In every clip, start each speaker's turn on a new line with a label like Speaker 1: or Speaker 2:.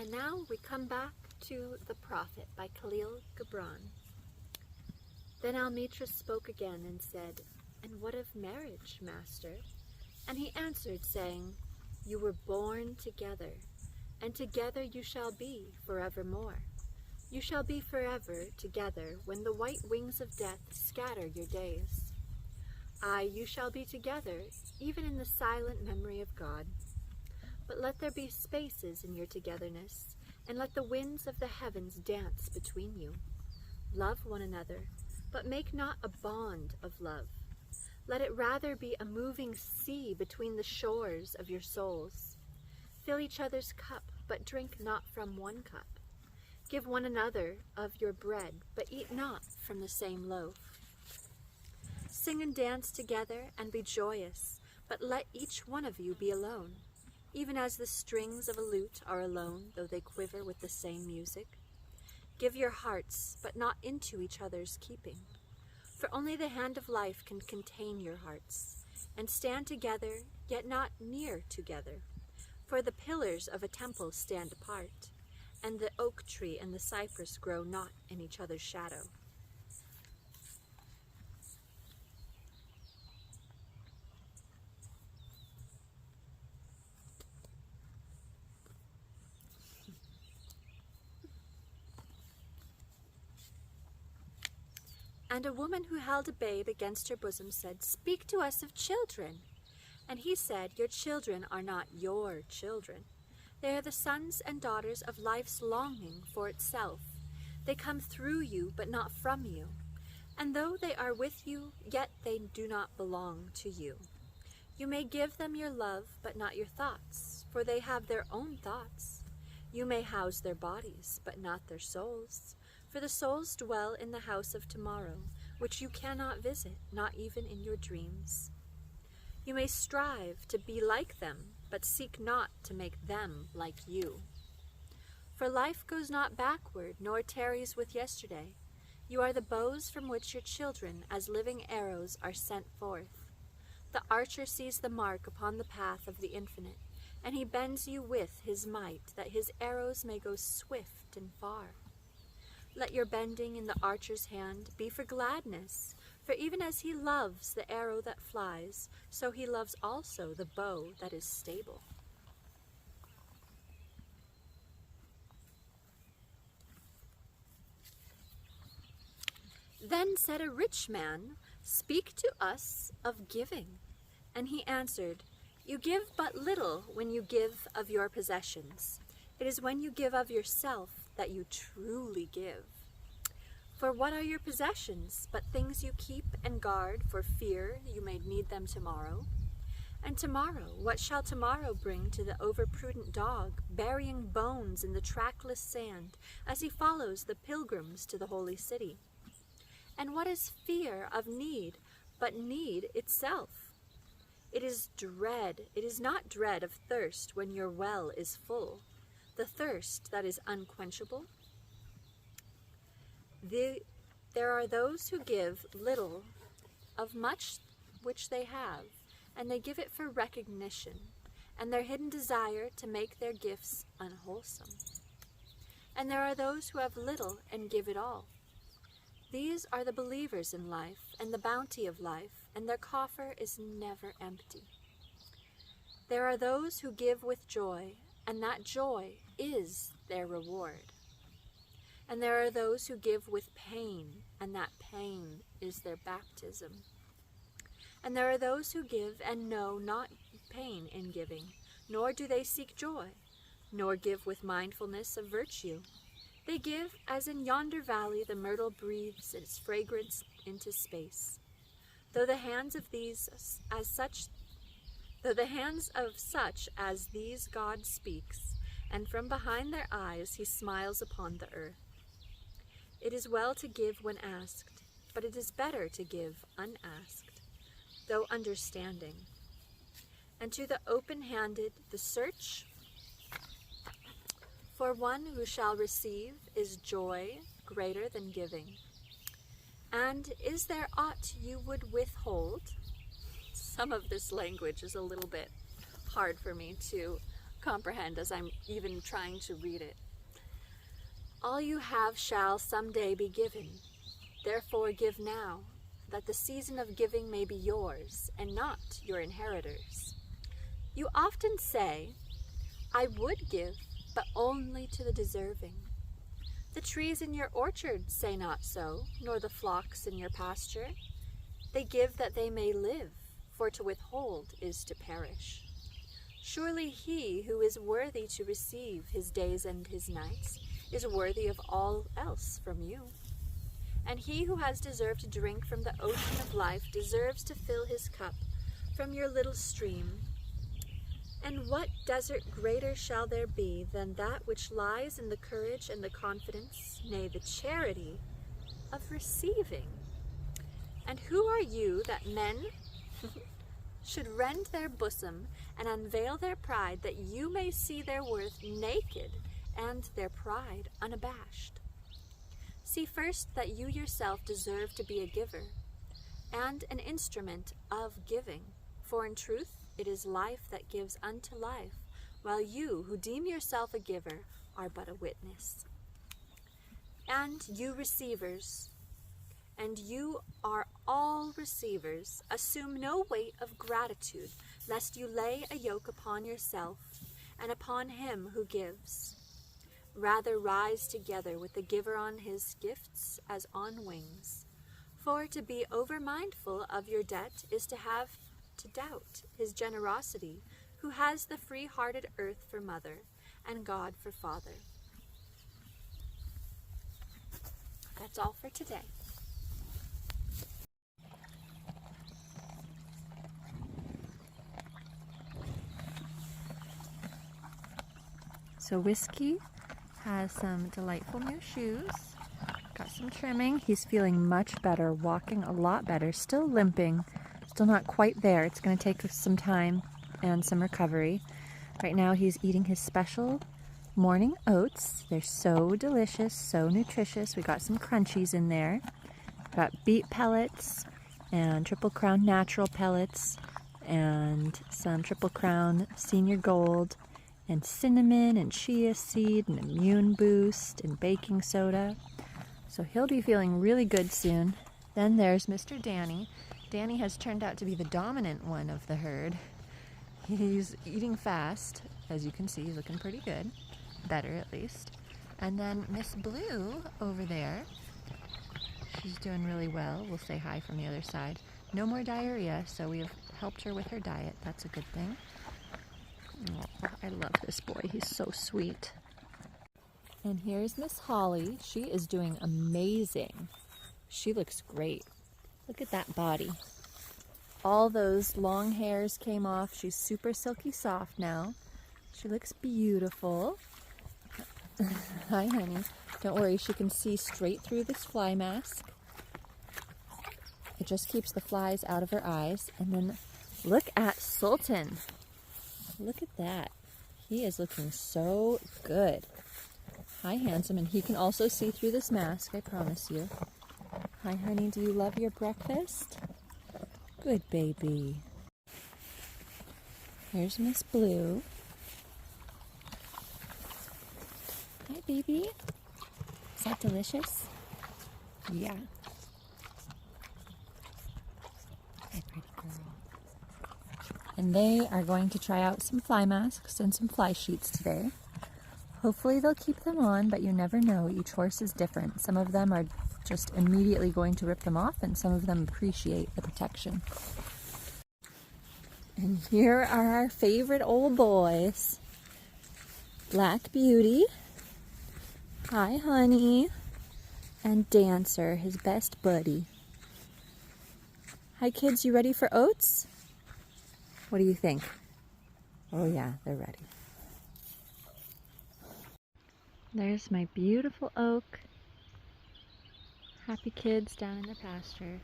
Speaker 1: And now we come back to The Prophet by Khalil Gibran. Then Almitra spoke again and said, "And what of marriage, master?" And he answered, saying, "You were born together, and together you shall be forevermore. You shall be forever together when the white wings of death scatter your days. Aye, you shall be together, even in the silent memory of God. But let there be spaces in your togetherness, and let the winds of the heavens dance between you. Love one another, but make not a bond of love. Let it rather be a moving sea between the shores of your souls. Fill each other's cup, but drink not from one cup. Give one another of your bread, but eat not from the same loaf. Sing and dance together and be joyous, but let each one of you be alone, even as the strings of a lute are alone, though they quiver with the same music. Give your hearts, but not into each other's keeping. For only the hand of life can contain your hearts, and stand together, yet not near together. For the pillars of a temple stand apart, and the oak tree and the cypress grow not in each other's shadow. And a woman who held a babe against her bosom said, "Speak to us of children." And he said, "Your children are not your children. They are the sons and daughters of life's longing for itself. They come through you, but not from you. And though they are with you, yet they do not belong to you. You may give them your love, but not your thoughts, for they have their own thoughts. You may house their bodies, but not their souls. For the souls dwell in the house of tomorrow, which you cannot visit, not even in your dreams. You may strive to be like them, but seek not to make them like you. For life goes not backward, nor tarries with yesterday. You are the bows from which your children, as living arrows, are sent forth. The archer sees the mark upon the path of the infinite, and he bends you with his might, that his arrows may go swift and far. Let your bending in the archer's hand be for gladness, for even as he loves the arrow that flies, so he loves also the bow that is stable. Then said a rich man, "Speak to us of giving." And he answered, "You give but little when you give of your possessions. It is when you give of yourself that you truly give. For what are your possessions but things you keep and guard for fear you may need them tomorrow? And tomorrow, what shall tomorrow bring to the overprudent dog, burying bones in the trackless sand as he follows the pilgrims to the holy city? And what is fear of need but need itself? It is not dread of thirst when your well is full, the thirst that is unquenchable. There are those who give little of much which they have, and they give it for recognition, and their hidden desire to make their gifts unwholesome. And there are those who have little and give it all. These are the believers in life and the bounty of life, and their coffer is never empty. There are those who give with joy, and that joy is their reward. And there are those who give with pain, and that pain is their baptism. And there are those who give and know not pain in giving, nor do they seek joy, nor give with mindfulness of virtue. They give as in yonder valley the myrtle breathes its fragrance into space. Though the hands of such as these God speaks, and from behind their eyes he smiles upon the earth. It is well to give when asked, but it is better to give unasked, though understanding. And to the open-handed the search for one who shall receive is joy greater than giving. And is there aught you would withhold? Some of this language is a little bit hard for me to comprehend as I'm even trying to read it. All you have shall someday be given. Therefore give now, that the season of giving may be yours, and not your inheritors. You often say, I would give, but only to the deserving. The trees in your orchard say not so, nor the flocks in your pasture. They give that they may live, for to withhold is to perish. Surely he who is worthy to receive his days and his nights is worthy of all else from you. And he who has deserved to drink from the ocean of life deserves to fill his cup from your little stream. And what desert greater shall there be than that which lies in the courage and the confidence, nay, the charity of receiving? And who are you that men should rend their bosom and unveil their pride, that you may see their worth naked and their pride unabashed? See first that you yourself deserve to be a giver, and an instrument of giving. For in truth it is life that gives unto life, while you, who deem yourself a giver, are but a witness. And you receivers, and you are all receivers, assume no weight of gratitude, lest you lay a yoke upon yourself and upon him who gives. Rather rise together with the giver on his gifts as on wings. For to be over-mindful of your debt is to have to doubt his generosity, who has the free-hearted earth for mother and God for father. That's all for today.
Speaker 2: So Whiskey has some delightful new shoes, got some trimming. He's feeling much better, walking a lot better, still limping, still not quite there. It's going to take some time and some recovery. Right now he's eating his special morning oats. They're so delicious, so nutritious. We got some crunchies in there. Got beet pellets and Triple Crown natural pellets and some Triple Crown Senior Gold and cinnamon and chia seed and immune boost and baking soda. So he'll be feeling really good soon. Then there's Mr. Danny. Danny has turned out to be the dominant one of the herd. He's eating fast. As you can see, he's looking pretty good. Better, at least. And then Miss Blue over there. She's doing really well. We'll say hi from the other side. No more diarrhea, so we have helped her with her diet. That's a good thing. Oh, I love this boy. He's so sweet. And here's Miss Holly. She is doing amazing. She looks great. Look at that body. All those long hairs came off. She's super silky soft now. She looks beautiful. Hi, honey. Don't worry, she can see straight through this fly mask. It just keeps the flies out of her eyes. And then look at Sultan. Look at that. He is looking so good. Hi, handsome. And he can also see through this mask, I promise you. Hi, honey. Do you love your breakfast? Good baby. Here's Miss Blue. Hi, baby. Is that delicious? Yeah. Hi, pretty girl. And they are going to try out some fly masks and some fly sheets today. Hopefully they'll keep them on, but you never know. Each horse is different. Some of them are just immediately going to rip them off, and some of them appreciate the protection. And here are our favorite old boys. Black Beauty. Hi, honey. And Dancer, his best buddy. Hi, kids. You ready for oats? What do you think? Oh yeah, they're ready. There's my beautiful oak. Happy kids down in the pasture.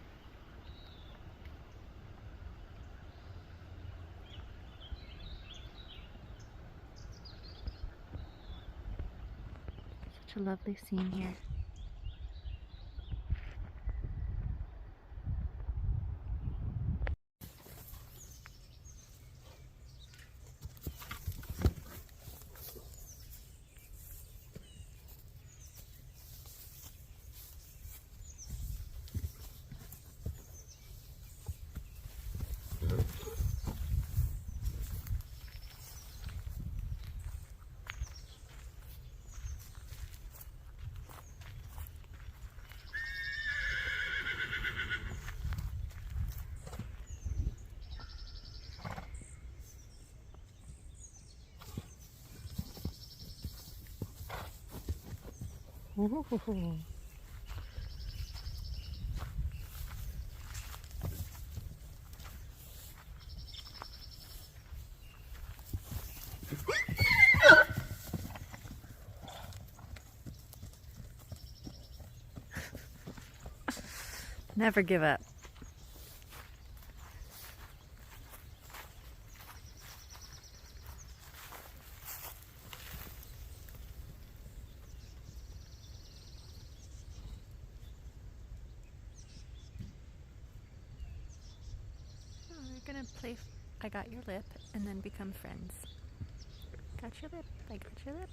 Speaker 2: Such a lovely scene here. Ooh. Never give up. Oh, we're gonna play I got your lip and then become friends. Got your lip, I got your lip.